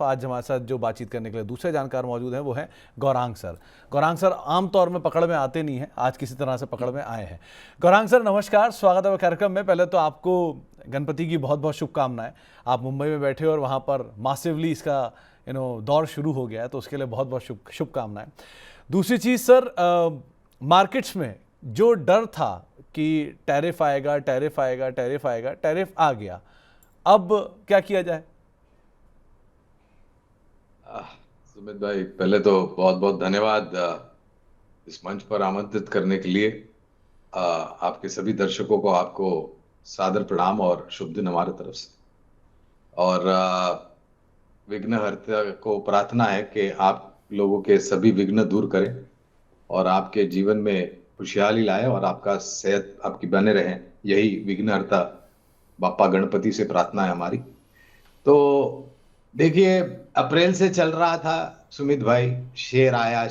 इंसाफ। आज हमारे साथ जो बातचीत करने के लिए दूसरे जानकार मौजूद हैं वो हैं गौरांग सर। गौरांग सर आमतौर में पकड़ में आते नहीं हैं, आज किसी तरह से पकड़ में आए हैं। गौरांग सर नमस्कार, स्वागत है कार्यक्रम में। पहले तो आपको गणपति की बहुत बहुत शुभकामनाएं। आप मुंबई में बैठे और वहाँ पर मासिवली इसका दौर शुरू हो गया है, तो उसके लिए बहुत बहुत शुभकामनाएं। दूसरी चीज़ सर, मार्केट्स में जो डर था कि टैरिफ आएगा टैरिफ आएगा टैरिफ आएगा, टैरिफ आ गया, अब क्या किया जाए? सुमित भाई, पहले तो बहुत बहुत धन्यवाद इस मंच पर आमंत्रित करने के लिए। आपके सभी दर्शकों को आपको सादर प्रणाम और शुभ दिन हमारे तरफ से। और विघ्नहर्ता को प्रार्थना है कि आप लोगों के सभी विघ्न दूर करें और आपके जीवन में खुशहाली लाए और आपका सेहत आपकी बने रहे। यही विघ्नहर्ता बाप्पा गणपति से प्रार्थना है हमारी। तो देखिए, अप्रैल से चल रहा था सुमित भाई, शेर आया,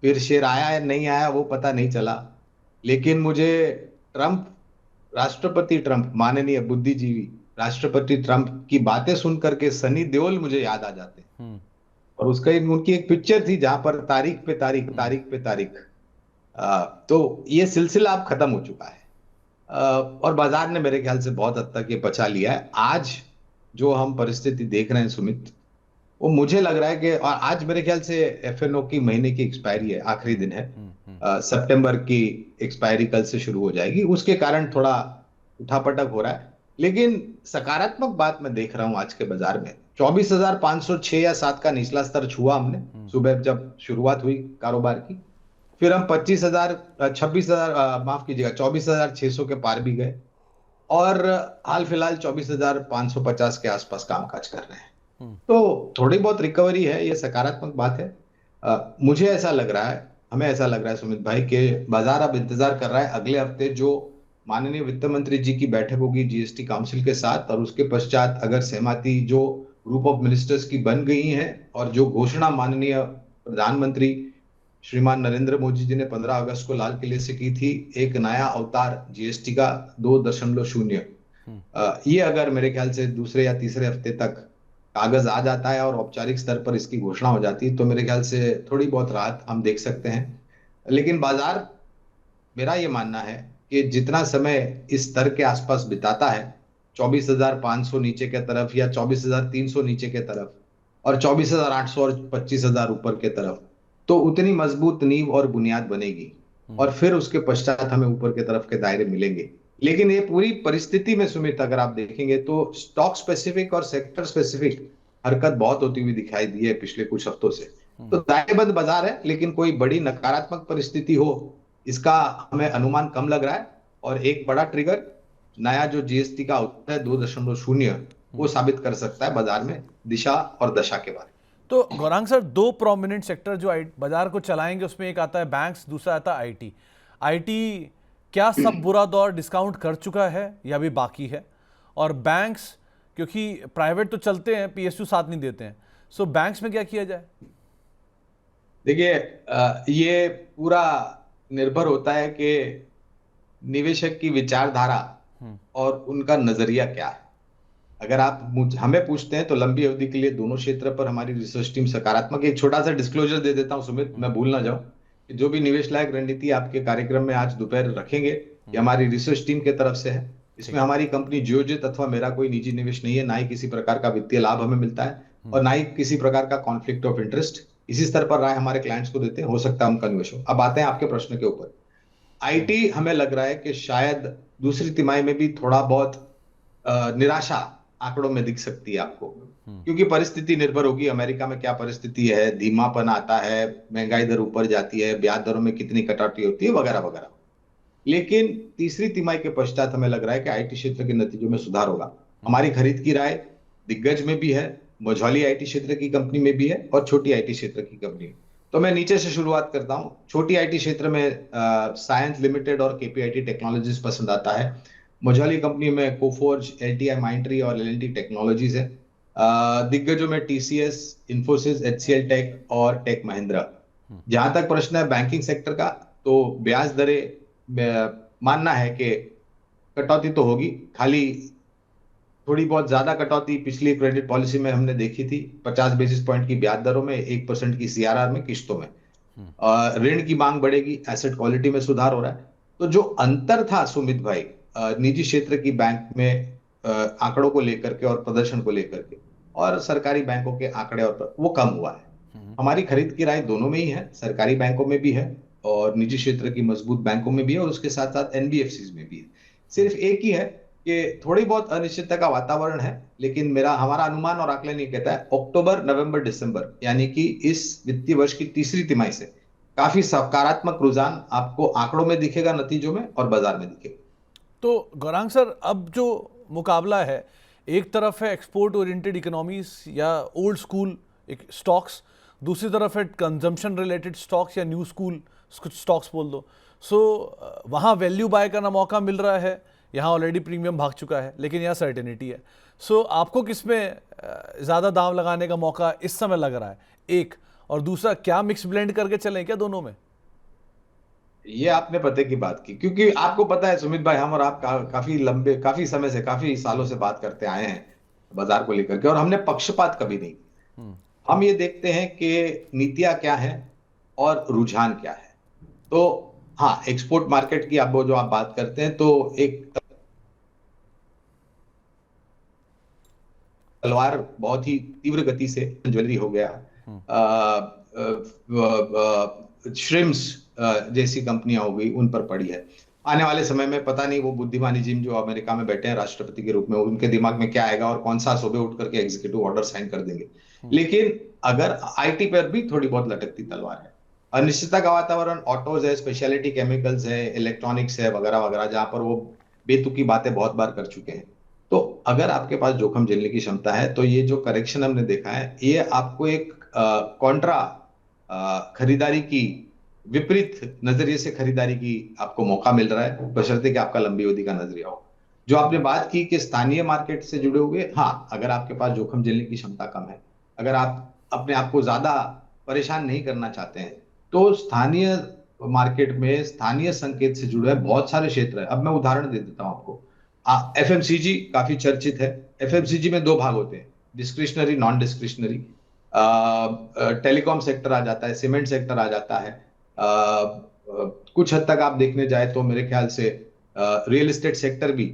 फिर शेर आया या नहीं आया वो पता नहीं चला। लेकिन मुझे ट्रंप, राष्ट्रपति ट्रंप, माननीय बुद्धिजीवी राष्ट्रपति ट्रंप की बातें सुन करके सनी देओल मुझे याद आ जाते हैं। और उसका उनकी एक पिक्चर थी जहां पर तारीख पे तारीख, तारीख पे तारीख। तो ये सिलसिला अब खत्म हो चुका है और बाजार ने मेरे ख्याल से बहुत हद तक ये पचा लिया है। आज जो हम परिस्थिति देख रहे हैं सुमित, वो मुझे लग रहा है कि, और आज मेरे ख्याल से एफएनओ की महीने की एक्सपायरी है, आखिरी दिन है। सितंबर की एक्सपायरी कल से शुरू हो जाएगी, उसके कारण थोड़ा उठापटक हो रहा है। लेकिन सकारात्मक बात मैं देख रहा हूं आज के बाजार में। 24,506 या 7 का निचला स्तर छुआ हमने सुबह जब शुरुआत हुई कारोबार की। फिर हम 26,000 माफ कीजिएगा 24,600 के पार भी गए और हाल फिलहाल 24,550 के आसपास कामकाज कर रहे हैं। तो थोड़ी बहुत रिकवरी है, ये सकारात्मक बात है। मुझे ऐसा लग रहा है, हमें ऐसा लग रहा है सुमित भाई, कि बाजार अब इंतजार कर रहा है अगले हफ्ते जो माननीय वित्त मंत्री जी की बैठक होगी जीएसटी काउंसिल के साथ, और उसके पश्चात अगर सहमति जो ग्रुप ऑफ मिनिस्टर्स की बन गई है और जो घोषणा माननीय प्रधानमंत्री श्रीमान नरेंद्र मोदी जी ने 15 अगस्त को लाल किले से की थी, एक नया अवतार जीएसटी का 2.0, ये अगर मेरे ख्याल से दूसरे या तीसरे हफ्ते तक कागज आ जाता है और औपचारिक स्तर पर इसकी घोषणा हो जाती है, तो मेरे ख्याल से थोड़ी बहुत राहत हम देख सकते हैं। लेकिन बाजार, मेरा ये मानना है कि जितना समय इस स्तर के आसपास बिताता है, 24,500 नीचे के तरफ या 24,300 नीचे के तरफ और 24,800 और 25,000 ऊपर के तरफ, तो उतनी मजबूत नींव और बुनियाद बनेगी और फिर उसके पश्चात हमें ऊपर के तरफ के दायरे मिलेंगे। लेकिन ये पूरी परिस्थिति में सुमित, अगर आप देखेंगे तो स्टॉक स्पेसिफिक और सेक्टर स्पेसिफिक हरकत बहुत होती हुई दिखाई दी है पिछले कुछ हफ्तों से। तो दायरेबंद बाजार है, लेकिन कोई बड़ी नकारात्मक परिस्थिति हो इसका हमें अनुमान कम लग रहा है। और एक बड़ा ट्रिगर नया जो जीएसटी का होता है 2.0, वो साबित कर सकता है बाजार में दिशा और दशा के बारे में। तो गौरांग सर, दो प्रोमिनेंट सेक्टर जो बाजार को चलाएंगे उसमें एक आता है बैंक्स, दूसरा आता है आईटी। आईटी क्या सब बुरा दौर डिस्काउंट कर चुका है या भी बाकी है? और बैंक्स, क्योंकि प्राइवेट तो चलते हैं, पीएसयू साथ नहीं देते हैं, सो बैंक्स में क्या किया जाए? देखिए, ये पूरा निर्भर होता है कि निवेशक की विचारधारा और उनका नजरिया क्या है। अगर आप हमें पूछते हैं तो लंबी अवधि के लिए दोनों क्षेत्र पर हमारी रिसर्च टीम सकारात्मक। एक छोटा सा डिस्क्लोजर दे देता हूं सुमित, मैं भूल ना जाऊं, कि जो भी निवेश लायक रणनीति आपके कार्यक्रम में आज दोपहर रखेंगे, ये हमारी रिसर्च टीम की तरफ से है। इसमें हमारी कंपनी जियोजित अथवा मेरा कोई निजी निवेश नहीं है, ना ही किसी प्रकार का वित्तीय लाभ हमें मिलता है और ना ही किसी प्रकार का कॉन्फ्लिक्ट ऑफ इंटरेस्ट। इसी स्तर पर राय हमारे क्लाइंट्स को देते हैं, हो सकता है उनका निवेश हो। अब आते हैं आपके प्रश्न के ऊपर। आईटी, हमें लग रहा है कि शायद दूसरी तिमाही में भी थोड़ा बहुत निराशा आंकड़ों में दिख सकती है आपको, क्योंकि परिस्थिति निर्भर होगी अमेरिका में क्या परिस्थिति है, धीमापन आता है, महंगाई दर ऊपर जाती है, ब्याज दरों में कितनी कटौती होती है, वगैरह वगैरह। लेकिन तीसरी तिमाही के पश्चात हमें लग रहा है कि आईटी क्षेत्र के नतीजों में सुधार होगा। हमारी खरीद की राय दिग्गज में भी है, मझौली आईटी क्षेत्र की कंपनी में भी है और छोटी आईटी क्षेत्र की कंपनी में। तो मैं नीचे से शुरुआत करता हूं। छोटी आईटी क्षेत्र में साइंस लिमिटेड और केपीआईटी टेक्नोलॉजीज पसंद आता है। मझौली कंपनी में कोफोर्ज, एलटीआई माइंट्री और एलएनटी टेक्नोलॉजीज है। दिग्गजों में टीसीएस, इंफोसिस, एचसीएल टेक और टेक महिंद्रा। जहां तक प्रश्न है बैंकिंग सेक्टर का, तो ब्याज दरें, मानना है कि कटौती तो होगी, खाली थोड़ी बहुत ज्यादा कटौती पिछली क्रेडिट पॉलिसी में हमने देखी थी, 50 बेसिस पॉइंट की ब्याज दरों में, 1% की सीआरआर में, किस्तों में। ऋण की मांग बढ़ेगी, एसेट क्वालिटी में सुधार हो रहा है। तो जो अंतर था सुमित भाई, निजी क्षेत्र की बैंक में आंकड़ों को लेकर के और प्रदर्शन को लेकर के, और सरकारी बैंकों के आंकड़े, और वो कम हुआ है। हमारी खरीद की राय दोनों में ही है, सरकारी बैंकों में भी है और निजी क्षेत्र की मजबूत बैंकों में भी है, और उसके साथ साथ एनबीएफसी में भी है। सिर्फ एक ही है कि थोड़ी बहुत अनिश्चितता का वातावरण है, लेकिन मेरा हमारा अनुमान और आकलन ये कहता है अक्टूबर नवंबर दिसंबर, यानी कि इस वित्तीय वर्ष की तीसरी तिमाही से काफी सकारात्मक रुझान आपको आंकड़ों में दिखेगा, नतीजों में और बाजार में दिखेगा। तो गौरांग सर, अब जो मुकाबला है, एक तरफ है एक्सपोर्ट ओरिएंटेड इकोनॉमीज या ओल्ड स्कूल स्टॉक्स, दूसरी तरफ है कंजम्पशन रिलेटेड स्टॉक्स या न्यू स्कूल स्टॉक्स बोल दो। सो वहाँ वैल्यू बाय करना मौका मिल रहा है, यहाँ ऑलरेडी प्रीमियम भाग चुका है, लेकिन यहाँ सर्टेनिटी है। सो आपको किस में ज़्यादा दाम लगाने का मौका इस समय लग रहा है, एक? और दूसरा, क्या मिक्स ब्लेंड करके चलें क्या दोनों में? ये आपने पते की बात की, क्योंकि आपको पता है सुमित भाई, हम और आप काफी लंबे, काफी समय से, काफी सालों से बात करते आए हैं बाजार को लेकर के, और हमने पक्षपात कभी नहीं किया। हम ये देखते हैं कि नीतियां क्या है और रुझान क्या है। तो हाँ, एक्सपोर्ट मार्केट की आप वो जो आप बात करते हैं, तो एक तलवार बहुत ही तीव्र गति से ज्वेलरी हो गया, श्रिम्स जैसी कंपनियां हो गई, उन पर पड़ी है। आने वाले समय में पता नहीं वो बुद्धिमानी जिम जो अमेरिका में बैठे हैं राष्ट्रपति के रूप में, उनके दिमाग में क्या आएगा और कौन सा सुबह उठ करके एग्जीक्यूटिव ऑर्डर साइन कर देंगे। लेकिन अगर आईटी पर भी थोड़ी बहुत लटकती तलवार है। अनिश्चितता का वातावरण ऑटोज है, स्पेशलिटी केमिकल्स है, इलेक्ट्रॉनिक्स है, वगैरह वगैरह, जहां पर वो बेतुकी बातें बहुत बार कर चुके हैं। तो अगर आपके पास जोखिम झेलने की क्षमता है, तो ये जो करेक्शन हमने देखा है, ये आपको एक कॉन्ट्रा खरीदारी की, विपरीत नजरिए से खरीदारी की आपको मौका मिल रहा है, बशर्ते कि आपका लंबी अवधि का नजरिया हो। जो आपने बात की कि स्थानीय मार्केट से जुड़े हुए, हाँ, अगर आपके पास जोखिम झेलने की क्षमता कम है, अगर आप अपने आप को ज्यादा परेशान नहीं करना चाहते हैं, तो स्थानीय मार्केट में स्थानीय संकेत से जुड़े बहुत सारे क्षेत्र है। अब मैं उदाहरण दे देता हूं आपको। एफएमसीजी काफी चर्चित है। एफएमसीजी में दो भाग होते हैं, discretionary, non discretionary. Telecom sector आ जाता है, सीमेंट सेक्टर आ जाता है। कुछ हद तक आप देखने जाए तो मेरे ख्याल से रियल एस्टेट सेक्टर भी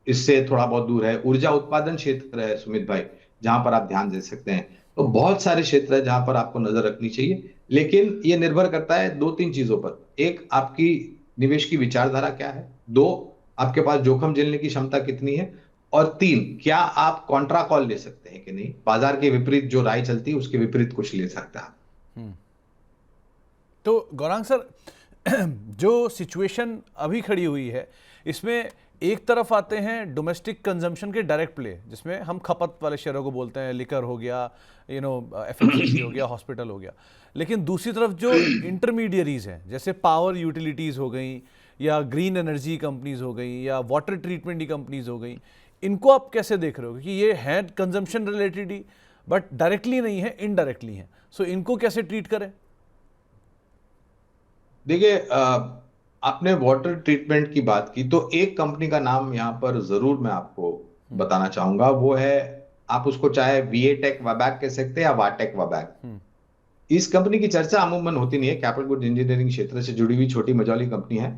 इससे थोड़ा बहुत दूर है। ऊर्जा उत्पादन क्षेत्र है सुमित भाई, जहां पर आप ध्यान दे सकते हैं। तो बहुत सारे क्षेत्र है जहां पर आपको नजर रखनी चाहिए, लेकिन ये निर्भर करता है दो तीन चीजों पर। एक, आपकी निवेश की विचारधारा क्या है। दो, आपके पास जोखिम झेलने की क्षमता कितनी है। और तीन, क्या आप कॉन्ट्रा कॉल ले सकते हैं कि नहीं, बाजार के विपरीत जो राय चलती है उसके विपरीत कुछ ले सकता है। तो गौरांग सर, जो सिचुएशन अभी खड़ी हुई है, इसमें एक तरफ आते हैं डोमेस्टिक कंजम्पशन के डायरेक्ट प्ले, जिसमें हम खपत वाले शेयरों को बोलते हैं, लिकर हो गया, एफएमसीजी हो गया, हॉस्पिटल हो गया। लेकिन दूसरी तरफ जो इंटरमीडियरीज हैं, जैसे पावर यूटिलिटीज़ हो गई, या ग्रीन एनर्जी कंपनीज हो गई, या वाटर ट्रीटमेंट की कंपनीज हो गई, इनको आप कैसे देख रहे हो? क्योंकि ये है consumption related he, but directly नहीं है, इनडायरेक्टली है। सो इनको कैसे ट्रीट करें? देखिए, आपने वाटर ट्रीटमेंट की बात की, तो एक कंपनी का नाम यहां पर जरूर मैं आपको बताना चाहूंगा। वो है, आप उसको चाहे वीएटेक वैबैक कह सकते हैं या वाटेक वैबैक। इस कंपनी की चर्चा अमूमन होती नहीं है, कैपिटल गुड इंजीनियरिंग क्षेत्र से जुड़ी हुई छोटी मझौली कंपनी है।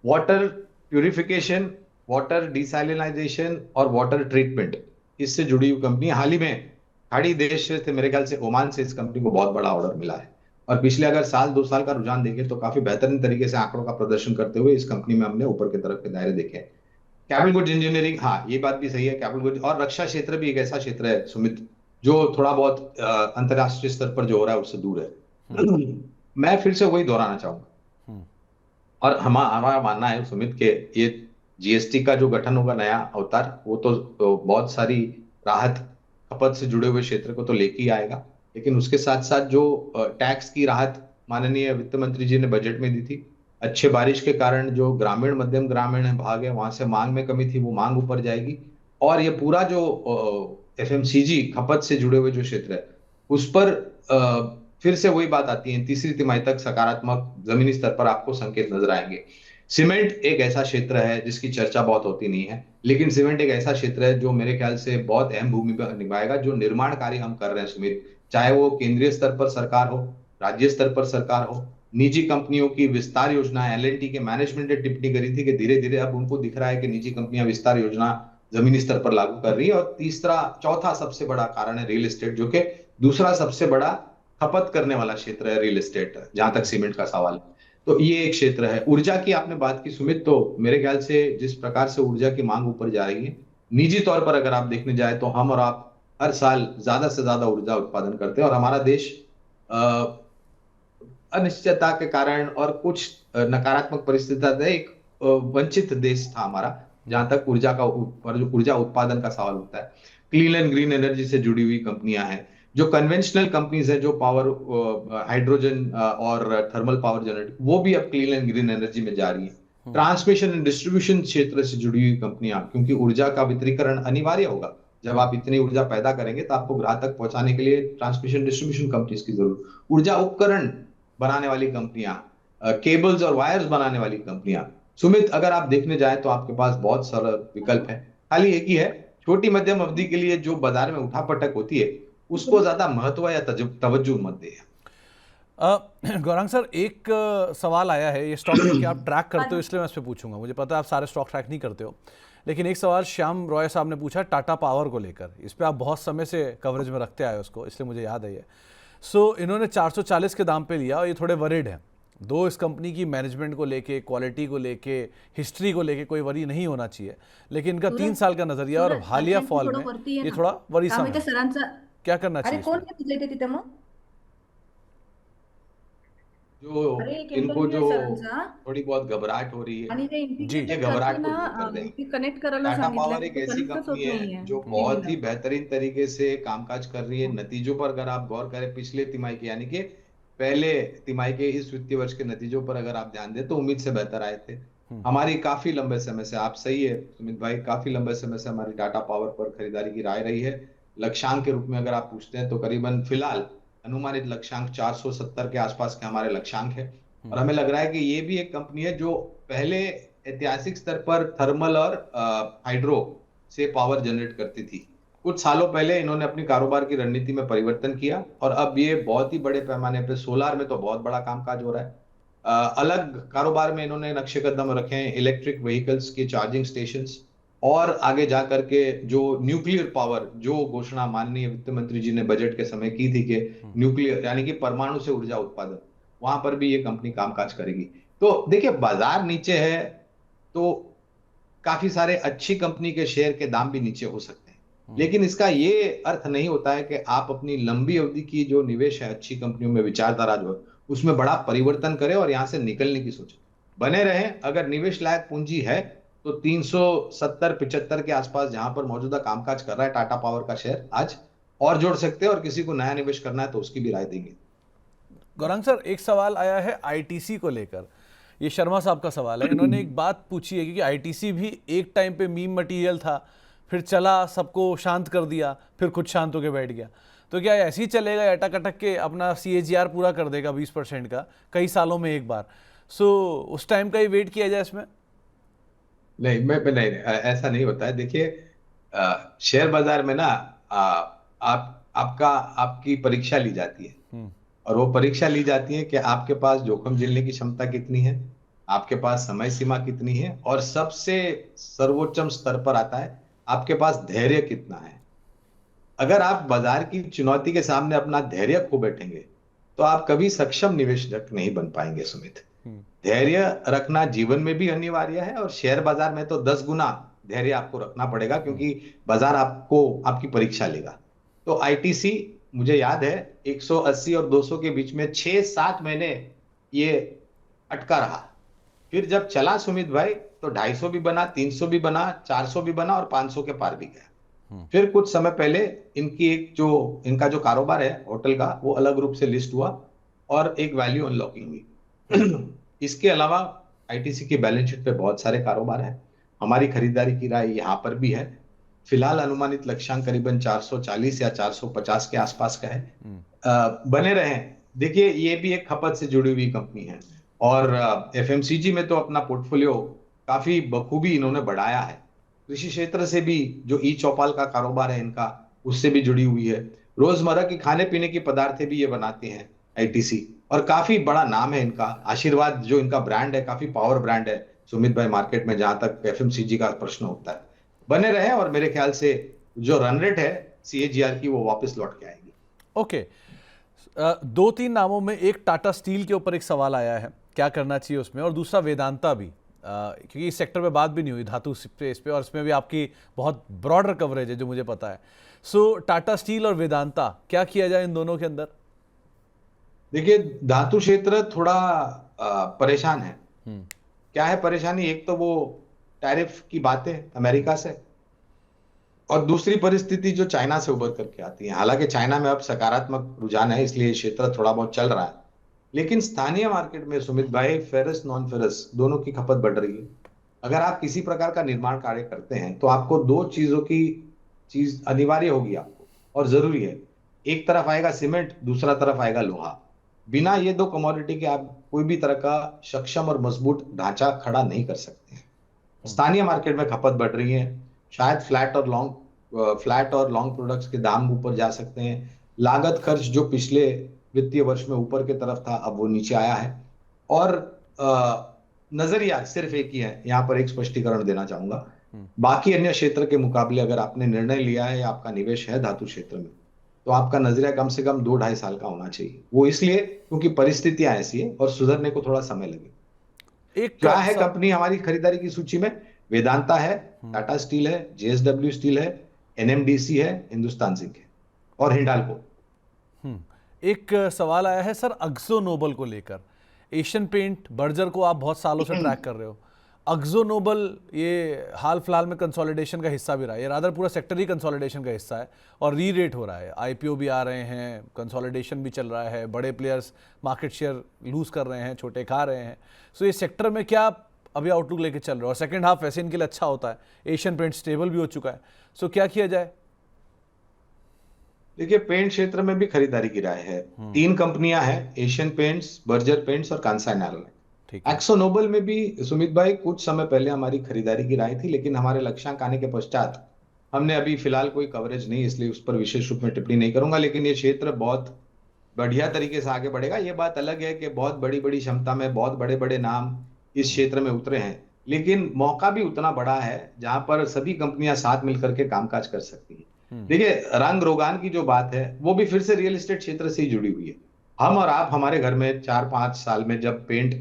वाटर प्यूरिफिकेशन, वाटर डिसैलिनाइजेशन और वाटर ट्रीटमेंट, इससे जुड़ी हुई कंपनी। हाल ही में खाड़ी देश से थे, मेरे ख्याल से ओमान से इस कंपनी को बहुत बड़ा ऑर्डर मिला है। और पिछले अगर साल दो साल का रुझान देखें तो काफी बेहतरीन तरीके से आंकड़ों का प्रदर्शन करते हुए इस कंपनी में हमने ऊपर की तरफ के दायरे देखे हैं। कैपिटल गुड इंजीनियरिंग, हाँ, ये बात भी सही है। कैपिटल गुड और रक्षा क्षेत्र भी एक ऐसा क्षेत्र है सुमित, जो थोड़ा बहुत अंतरराष्ट्रीय स्तर पर जो हो रहा है उससे दूर है। मैं फिर से वही दोहराना चाहूंगा, और हमारा मानना है सुमित के ये जीएसटी का जो गठन होगा, नया अवतार, वो तो बहुत सारी राहत खपत से जुड़े हुए क्षेत्र को तो लेके ही आएगा, लेकिन उसके साथ साथ जो टैक्स की राहत माननीय वित्त मंत्री जी ने बजट में दी थी, अच्छे बारिश के कारण जो ग्रामीण, मध्यम ग्रामीण भाग है, वहां से मांग में कमी थी, वो मांग ऊपर जाएगी। और ये पूरा जो एफएमसीजी खपत से जुड़े हुए जो क्षेत्र है, उस पर फिर से वही बात आती है, तीसरी तिमाही तक सकारात्मक जमीनी स्तर पर आपको संकेत नजर आएंगे। सीमेंट एक ऐसा क्षेत्र है जिसकी चर्चा बहुत होती नहीं है, लेकिन सीमेंट एक ऐसा क्षेत्र है जो मेरे ख्याल से बहुत अहम भूमिका निभाएगा। जो निर्माण कार्य हम कर रहे हैं सुमित, चाहे वो केंद्रीय स्तर पर सरकार हो, राज्य स्तर पर सरकार हो, निजी कंपनियों की विस्तार योजना, एल&टी के मैनेजमेंट ने टिप्पणी करी थी कि धीरे धीरे अब उनको दिख रहा है कि निजी कंपनियां विस्तार योजना जमीनी स्तर पर लागू कर रही है। और तीसरा चौथा सबसे बड़ा कारण है रियल एस्टेट, जो कि दूसरा सबसे बड़ा खपत करने वाला क्षेत्र है रियल एस्टेट, जहां तक सीमेंट का सवाल है। तो ये एक क्षेत्र है। ऊर्जा की आपने बात की सुमित, तो मेरे ख्याल से जिस प्रकार से ऊर्जा की मांग ऊपर जा रही है, निजी तौर पर अगर आप देखने जाए तो हम और आप हर साल ज्यादा से ज्यादा ऊर्जा उत्पादन करते हैं। और हमारा देश अनिश्चितता के कारण और कुछ नकारात्मक परिस्थितियों से एक वंचित देश था हमारा, जहां तक ऊर्जा उत्पादन का सवाल होता है। क्लीन एंड ग्रीन एनर्जी से जुड़ी हुई कंपनियां हैं, जो कन्वेंशनल कंपनीज है, जो पावर हाइड्रोजन और थर्मल पावर जनरेट, वो भी अब क्लीन एंड ग्रीन एनर्जी में जा रही है। ट्रांसमिशन एंड डिस्ट्रीब्यूशन क्षेत्र से जुड़ी हुई कंपनियां, क्योंकि ऊर्जा का वितरीकरण अनिवार्य होगा। जब आप इतनी ऊर्जा पैदा करेंगे तो आपको ग्राहक तक पहुंचाने के लिए ट्रांसमिशन डिस्ट्रीब्यूशन कंपनीज की जरूरत। ऊर्जा उपकरण बनाने वाली कंपनियां, केबल्स और वायर्स बनाने वाली कंपनियां। सुमित, अगर आप देखने जाए तो आपके पास बहुत सारा विकल्प है, खाली एक ही है, छोटी मध्यम अवधि के लिए जो बाजार में उठापटक होती है उसको ज्यादा महत्व या तवज्जो मत दे। गौरांग सर, एक सवाल आया है, ये स्टॉक क्योंकि आप ट्रैक करते हो इसलिए मैं इस पे पूछूंगा, मुझे पता है आप सारे स्टॉक ट्रैक नहीं करते हो, लेकिन एक सवाल श्याम रॉय साहब ने पूछा टाटा पावर को लेकर। इस पे आप बहुत समय से कवरेज में रखते आए हो उसको, इसलिए मुझे याद है ये। इन्होंने 440 के दाम पे लिया और ये थोड़े वरीड हैं। इस कंपनी की मैनेजमेंट को लेके, क्वालिटी को लेके, हिस्ट्री को लेके कोई वरी नहीं होना चाहिए, लेकिन इनका 3 साल का नजरिया और हालिया फॉल में ये थोड़ा वरीसम है। क्या करना चाहिए? कोण घेतले ते तिथे मग? जो इनको जो थोड़ी बहुत घबराहट हो रही है, ये घबराहट को दूर कर देंगे। कनेक्ट करायला टाटा सांगितलंय, पावर एक ऐसी कंपनी है जो बहुत ही बेहतरीन तरीके से कामकाज कर रही है। नतीजों पर अगर आप गौर करें, पिछले तिमाही के यानी कि पहले तिमाही के इस वित्तीय वर्ष के नतीजों पर अगर आप ध्यान दें तो उम्मीद से बेहतर आए थे। हमारी काफी लंबे समय से, आप सही है सुमित भाई, काफी लंबे समय से हमारी टाटा पावर पर खरीदारी की राय रही है। लक्ष्यांक के रूप में अगर आप पूछते हैं तो करीबन फिलहाल अनुमानित लक्ष्यांक 470 के आसपास के हमारे लक्ष्यांक है। और हमें लग रहा है कि ये भी एक कंपनी है जो पहले ऐतिहासिक स्तर पर थर्मल और हाइड्रो से पावर जनरेट करती थी। कुछ सालों पहले इन्होंने अपनी कारोबार की रणनीति में परिवर्तन किया और अब ये बहुत ही बड़े पैमाने पे, सोलार में तो बहुत बड़ा कामकाज हो रहा है। अलग कारोबार में इन्होंने नक्शे कदम रखे हैं, इलेक्ट्रिक व्हीकल्स के चार्जिंग स्टेशंस, और आगे जाकर के जो न्यूक्लियर पावर, जो घोषणा माननीय वित्त मंत्री जी ने बजट के समय की थी कि न्यूक्लियर यानी कि परमाणु से ऊर्जा उत्पादन, वहां पर भी ये कंपनी कामकाज करेगी। तो देखिए, बाजार नीचे है तो काफी सारे अच्छी कंपनी के शेयर के दाम भी नीचे हो सकते हैं, लेकिन इसका ये अर्थ नहीं होता है कि आप अपनी लंबी अवधि की जो निवेश है अच्छी कंपनियों में, विचारधारा जो उसमें बड़ा परिवर्तन करें और यहां से निकलने की सोचें, बने रहें। अगर निवेश लायक पूंजी है तो 370-75 के आसपास जहां पर मौजूदा कामकाज कर रहा है टाटा पावर का शेयर, आज और जोड़ सकते हैं, और किसी को नया निवेश करना है तो उसकी भी राय देंगे। गौरांग सर, एक सवाल आया है आईटीसी को लेकर, ये शर्मा साहब का सवाल है। इन्होंने एक बात पूछी है कि आईटीसी भी एक टाइम पे मीम मटेरियल था, फिर चला, सबको शांत कर दिया, फिर खुद शांत होकर बैठ गया, तो क्या ऐसे ही चलेगा, अटक अटक के अपना CAGR पूरा कर देगा 20% का कई सालों में एक बार? उस टाइम का ही वेट किया जाए इसमें? नहीं, नहीं, ऐसा नहीं होता है। देखिए, शेयर बाजार में ना आपकी परीक्षा ली जाती है, और वो परीक्षा ली जाती है कि आपके पास जोखिम झेलने की क्षमता कितनी है, आपके पास समय सीमा कितनी है, और सबसे सर्वोच्चम स्तर पर आता है आपके पास धैर्य कितना है। अगर आप बाजार की चुनौती के सामने अपना धैर्य खो बैठेंगे तो आप कभी सक्षम निवेशक नहीं बन पाएंगे सुमित। धैर्य रखना जीवन में भी अनिवार्य है, और शेयर बाजार में तो 10 गुना धैर्य आपको रखना पड़ेगा, क्योंकि बाजार आपकी परीक्षा लेगा। तो आईटीसी, मुझे याद है 180 और 200 के बीच में 6-7 महीने ये अटका रहा, फिर जब चला सुमित भाई तो 250 भी बना, 300 भी बना, 400 भी बना, और 500 के पार भी गया। फिर कुछ समय पहले इनका जो कारोबार है होटल का, वो अलग रूप से लिस्ट हुआ और एक वैल्यू अनलॉकिंग हुई। इसके अलावा आईटीसी के बैलेंस शीट पे बहुत सारे कारोबार हैं। हमारी खरीदारी की राय यहाँ पर भी है। फिलहाल अनुमानित लक्ष्यांक करीबन 440 या 450 के आसपास का है। बने रहें। देखिए, ये भी एक खपत से जुड़ी हुई कंपनी है। और एफएमसीजी में तो अपना पोर्टफोलियो काफी बखूबी इन्होंने बढ़ाया है। कृषि क्षेत्र से भी जो ई चौपाल का कारोबार है इनका, उससे भी जुड़ी हुई है। रोजमर्रा की खाने पीने की पदार्थें भी ये बनाते हैं, आईटीसी। और काफी बड़ा नाम है इनका। आशीर्वाद जो इनका ब्रांड है, काफी पावर ब्रांड है सुमित भाई, मार्केट में जहां तक एफएमसीजी का प्रश्न होता है। बने रहे, और मेरे ख्याल से जो रन रेट है सीएजीआर की, वो वापस लौट के आएगी। ओके। दो तीन नामों में, एक टाटा स्टील के ऊपर एक सवाल आया है, क्या करना चाहिए उसमें, और दूसरा वेदांता भी, क्योंकि इस सेक्टर पे बात भी नहीं हुई धातु स्पेस पे, और इसमें भी आपकी बहुत ब्रॉडर कवरेज है जो मुझे पता है। सो टाटा स्टील और वेदांता, क्या किया जाए इन दोनों के अंदर? देखिए, धातु क्षेत्र थोड़ा परेशान है। क्या है परेशानी? एक तो वो टैरिफ की बातें अमेरिका से, और दूसरी परिस्थिति जो चाइना से उभर करके आती है। हालांकि चाइना में अब सकारात्मक रुझान है, इसलिए क्षेत्र थोड़ा बहुत चल रहा है। लेकिन स्थानीय मार्केट में सुमित भाई, फेरस नॉन फेरस दोनों की खपत बढ़ रही है। अगर आप किसी प्रकार का निर्माण कार्य करते हैं तो आपको दो चीजों की चीज अनिवार्य होगी आपको, और जरूरी है। एक तरफ आएगा सीमेंट, दूसरा तरफ आएगा लोहा। बिना ये दो कमोडिटी के आप कोई भी तरह का सक्षम और मजबूत ढांचा खड़ा नहीं कर सकते हैं। स्थानीय मार्केट में खपत बढ़ रही है। शायद फ्लैट और लॉन्ग प्रोडक्ट्स के दाम ऊपर जा सकते हैं। लागत खर्च जो पिछले वित्तीय वर्ष में ऊपर की तरफ था, अब वो नीचे आया है। और नजरिया सिर्फ एक ही है, यहां पर एक स्पष्टीकरण देना चाहूंगा। बाकी अन्य क्षेत्र के मुकाबले अगर आपने निर्णय लिया है या आपका निवेश है धातु क्षेत्र में, तो आपका नजरिया कम से कम 2-2.5 साल का होना चाहिए। वो इसलिए क्योंकि परिस्थितियां ऐसी है और सुधरने को थोड़ा समय लगे। एक क्या है कंपनी हमारी खरीदारी की सूची में? वेदांता है, टाटा स्टील है, जेएसडब्ल्यू स्टील है, एनएमडीसी है, हिंदुस्तान जिंक है, और हिंडाल्को। एक सवाल आया है सर अक्जो नोबल को लेकर। एशियन पेंट, बर्जर को आप बहुत सालों से ट्रैक कर रहे हो। अक्जो नोबल ये हाल फिलहाल में कंसोलिडेशन का हिस्सा भी रहा है, ये रादर पूरा सेक्टर ही कंसोलिडेशन का हिस्सा है, और री रेट हो रहा है, आईपीओ भी आ रहे हैं, कंसोलिडेशन भी चल रहा है, बड़े प्लेयर्स मार्केट शेयर लूज कर रहे हैं, छोटे खा रहे हैं। सो ये सेक्टर में क्या अभी आउटलुक लेके चल रहे हो? और सेकंड हाफ वैसे इनके लिए अच्छा होता है, एशियन पेंट स्टेबल भी हो चुका है। सो क्या किया जाए? देखिए, पेंट क्षेत्र में भी खरीदारी की राय है। 3 कंपनियां हैं, एशियन पेंट्स, बर्जर पेंट्स और कांसाई नेरोलैक। ठीक है। एक्सो नोबल में भी सुमित भाई कुछ समय पहले हमारी खरीदारी की राय थी, लेकिन हमारे लक्ष्यांक आने के पश्चात हमने अभी फिलहाल कोई कवरेज नहीं, इसलिए उस पर विशेष रूप में टिप्पणी नहीं करूंगा। लेकिन ये क्षेत्र बहुत बढ़िया तरीके से आगे बढ़ेगा। ये बात अलग है कि बहुत बड़ी बड़ी क्षमता में बहुत बड़े बड़े नाम इस क्षेत्र में उतरे हैं, लेकिन मौका भी उतना बड़ा है जहां पर सभी कंपनियां साथ मिलकर के कामकाज कर सकती हैं। देखिए, रंग रोगान की जो बात है वो भी फिर से रियल एस्टेट क्षेत्र से ही जुड़ी हुई है। हम और आप हमारे घर में 4-5 साल में जब पेंट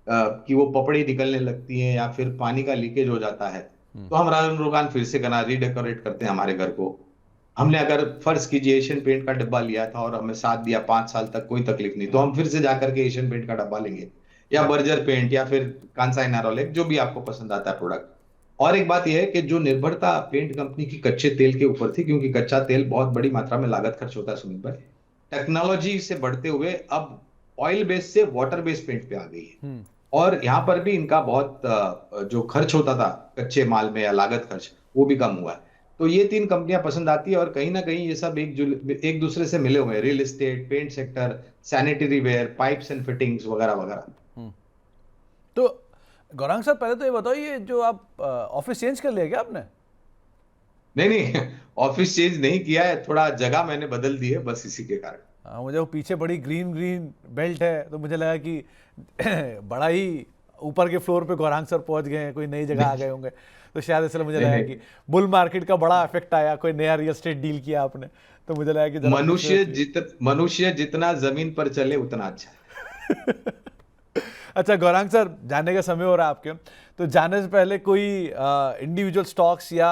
की वो पपड़ी निकलने लगती है या फिर पानी का लीकेज हो जाता है, तो हम रंग रोगान फिर से करना, रीडेकोरेट करते हैं हमारे घर को। हमने अगर फर्ज कीजिए एशियन पेंट का डब्बा लिया था और हमें साथ दिया 5 साल तक, कोई तकलीफ नहीं, तो हम फिर से जाकर के एशियन पेंट का डब्बा लेंगे, या बर्जर पेंट, या फिर कांसाई नेरोलैक, जो भी आपको पसंद आता है प्रोडक्ट। और एक बात यह है कि जो निर्भरता पेंट कंपनी की कच्चे तेल के ऊपर थी, क्योंकि कच्चा तेल बहुत बड़ी मात्रा में लागत खर्च होता है सुमित भाई, टेक्नोलॉजी से बढ़ते हुए अब ऑयल बेस से वाटर बेस्ड पेंट पे आ गई है। और यहाँ पर भी इनका बहुत जो खर्च होता था कच्चे माल में या लागत खर्च, वो भी कम हुआ है। तो ये 3 कंपनियां पसंद आती है, और कहीं ना कहीं ये सब एक दूसरे से मिले हुए हैं। Real estate, paint sector, sanitary ware, pipes and fittings वगैरह वगैरह। तो गौरांग साहब, पहले तो ये बताओ, ये जो आप ऑफिस चेंज कर लिया क्या आपने? नहीं नहीं, ऑफिस चेंज नहीं किया है, थोड़ा जगह मैंने बदल दी है, बस इसी के कारण। हाँ, मुझे वो पीछे बड़ी ग्रीन ग्रीन बेल्ट है, तो मुझे लगा कि बड़ा ही ऊपर के फ्लोर पे गौरांग सर पहुंच गए हैं, कोई नई जगह आ गए होंगे, तो शायद इसलिए मुझे लगा कि बुल मार्केट का बड़ा इफेक्ट आया, कोई नया रियल एस्टेट डील किया आपने, तो मुझे लगा कि मनुष्य जितना जमीन पर चले उतना अच्छा। अच्छा गौरांग सर, जाने का समय हो रहा है आपके, तो जाने से पहले कोई इंडिविजुअल स्टॉक्स या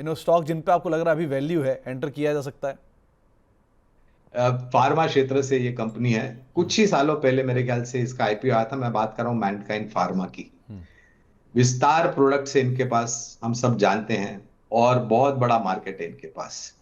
स्टॉक जिन पे आपको लग रहा है अभी वैल्यू है, एंटर किया जा सकता है? फार्मा क्षेत्र से ये कंपनी है। कुछ ही सालों पहले मेरे ख्याल से इसका आईपीओ आया था। मैं बात कर रहा हूँ मैनकाइंड फार्मा की। विस्तार प्रोडक्ट से इनके पास, हम सब जानते हैं, और बहुत बड़ा मार्केट है इनके पास।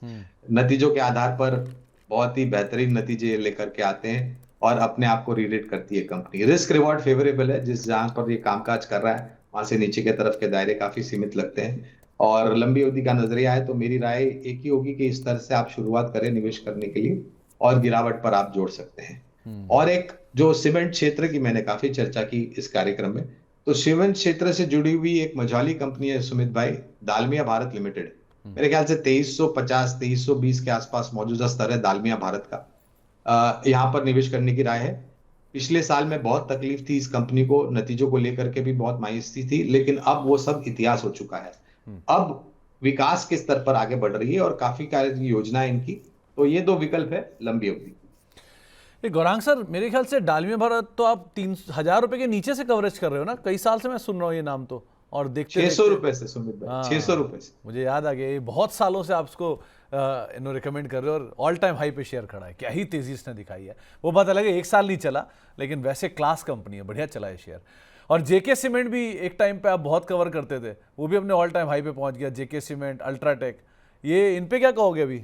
नतीजों के आधार पर बहुत ही बेहतरीन नतीजे लेकर के आते हैं, और अपने आप को रीरेट करती है कंपनी। रिस्क रिवॉर्ड फेवरेबल है, जिस जहां पर ये कामकाज कर रहा है वहां से नीचे के तरफ के दायरे काफी सीमित लगते हैं, और लंबी अवधि का नजरिया है। तो मेरी राय एक ही होगी कि इस तरह से आप शुरुआत करें निवेश करने के लिए, और गिरावट पर आप जोड़ सकते हैं। और एक जो सीमेंट क्षेत्र की मैंने काफी चर्चा की इस कार्यक्रम में, तो सीमेंट क्षेत्र से जुड़ी हुई एक मझौली कंपनी है सुमित भाई, दालमिया भारत लिमिटेड। मेरे ख्याल से 2350 2320 के आसपास मौजूदा स्तर है दालमिया भारत का। यहाँ पर निवेश करने की राय है। पिछले साल में बहुत तकलीफ थी इस कंपनी को, नतीजों को लेकर के भी बहुत मायूसी थी, लेकिन अब वो सब इतिहास हो चुका है। अब विकास के स्तर पर आगे बढ़ रही है और काफी कार्य की योजना है इनकी। तो ये दो विकल्प है लंबी अवधि। ये गौरांग सर, मेरे ख्याल से डालमिया भारत तो आप 3,000 रुपए के नीचे से कवरेज कर रहे हो ना? कई साल से मैं सुन रहा हूँ ये नाम तो, और देखते 600 रुपए से सुमित भाई, हाँ, 600 रुपए से। मुझे याद आ गया, ये बहुत सालों से आप इसको रिकमेंड कर रहे हो और ऑल टाइम हाई पे शेयर खड़ा है। क्या ही तेजी इसने दिखाई है। वो बात अलग है, एक साल नहीं चला, लेकिन वैसे क्लास कंपनी है, बढ़िया चला है शेयर। और जेके सीमेंट भी एक टाइम पे आप बहुत कवर करते थे, वो भी अपने ऑल टाइम हाई पे पहुंच गया। जेके सीमेंट, अल्ट्राटेक, ये इन पे क्या कहोगे अभी?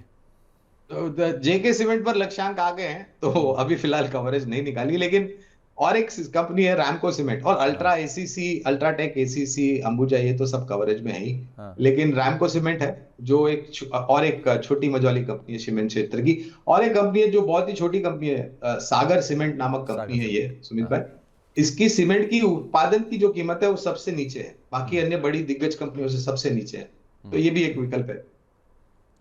तो जेके सीमेंट पर लक्ष्यांक आ गए हैं, तो अभी फिलहाल कवरेज नहीं निकाली, लेकिन और एक कंपनी है रैमको सीमेंट, और ultra ACC, UltraTech, ACC, Ambuja, ये तो सब कवरेज में है ही। हाँ, लेकिन रैमको सीमेंट है जो और एक छोटी मझौली कंपनी है सीमेंट क्षेत्र की। और एक कंपनी है जो बहुत ही छोटी कंपनी है, सागर सीमेंट नामक सागर कंपनी है ये सीमेंट, सुमित हाँ। भाई। इसकी सीमेंट की उत्पादन की जो कीमत है वो सबसे नीचे है, बाकी अन्य बड़ी दिग्गज कंपनियों से सबसे नीचे है। तो ये भी एक विकल्प है।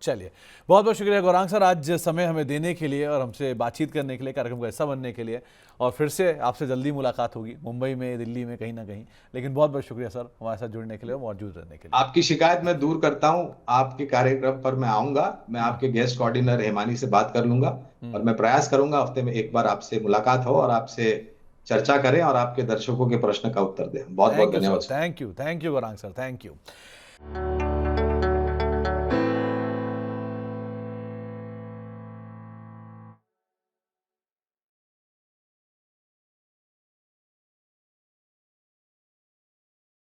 चलिए, बहुत बहुत शुक्रिया गौरांग सर, आज समय हमें देने के लिए और हमसे बातचीत करने के लिए, कार्यक्रम का हिस्सा बनने के लिए। और फिर से आपसे जल्दी मुलाकात होगी, मुंबई में, दिल्ली में, कहीं ना कहीं। लेकिन बहुत बहुत शुक्रिया सर हमारे साथ जुड़ने के लिए और मौजूद रहने के लिए। आपकी शिकायत मैं दूर करता हूं, आपके कार्यक्रम पर मैं आऊंगा, मैं आपके गेस्ट कोऑर्डिनेटर हेमानी से बात कर लूंगा, और मैं प्रयास करूंगा हफ्ते में एक बार आपसे मुलाकात हो और आपसे चर्चा करें और आपके दर्शकों के प्रश्न का उत्तर दें। बहुत बहुत थैंक यू सर, धन्यवाद। Thank you Gaurang sir, thank you.